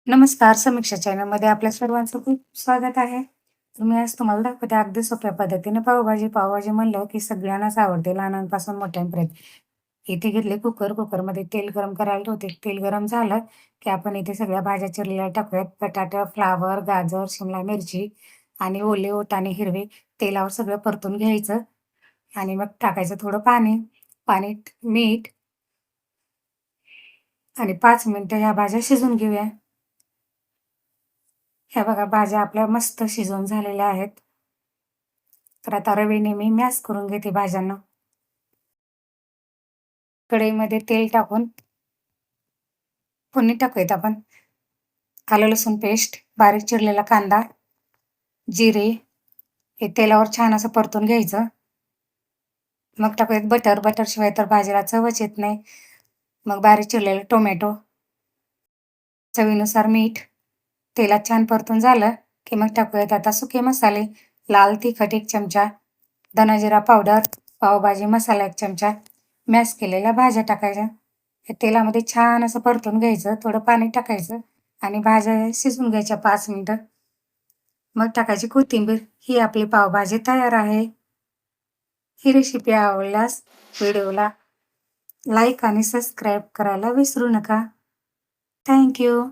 नमस्कार, समीक्षा चॅनलमध्ये आपल्या सर्वांचं खूप स्वागत आहे. तर मी आज तुम्हाला दाखवते अगदी सोप्या पद्धतीने पावभाजी. पावभाजी म्हणलं की सगळ्यांनाच आवडते, लहानांपासून मोठ्यांपर्यंत. इथे घेतले कुकर. कुकरमध्ये तेल गरम करायला ठेवते. तेल गरम झालं की आपण इथे सगळ्या भाज्या चिरलेल्या टाकूयात. बटाटा, फ्लावर, गाजर, शिमला मिरची आणि ओले, वाटाणे हिरवे तेलावर सगळं परतून घ्यायचं आणि मग टाकायचं थोडं पाणी, पाण्यात मीठ आणि 5 मिनिटं ह्या भाज्या शिजवून घेऊया. ह्या बघा भाज्या आपल्या मस्त शिजवून झालेल्या आहेत. तर आता रवीने मी मॅश करून घेते भाज्यांना. कढईमध्ये तेल टाकून फोडणी टाकूयात आपण. आलं लसूण पेस्ट, बारीक चिरलेला कांदा, जिरे हे तेलावर छान असं परतून घ्यायचं. मग टाकूयात बटर. बटरशिवाय तर भाजीला चवच येत नाही. मग बारीक चिरलेला टोमॅटो, चवीनुसार मीठ. तेलात छान परतून झालं की मग टाकूयात आता सुके मसाले. लाल तिखट 1 चमचा, धना जिरा पावडर, पावभाजी मसाला 1 चमचा, मॅश केलेल्या भाज्या टाकायच्या. हे तेलामध्ये छान असं परतून घ्यायचं. थोडं पाणी टाकायचं आणि भाज्या शिजवून घ्यायच्या 5 मिनिटं. मग टाकायची कोथिंबीर. ही आपली पावभाजी तयार आहे. ही रेसिपी आवडल्यास व्हिडिओला लाईक आणि सबस्क्राईब करायला विसरू नका. Thank you.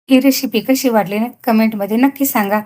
ही रेसिपी कशी वाटली कमेंटमध्ये नक्की सांगा.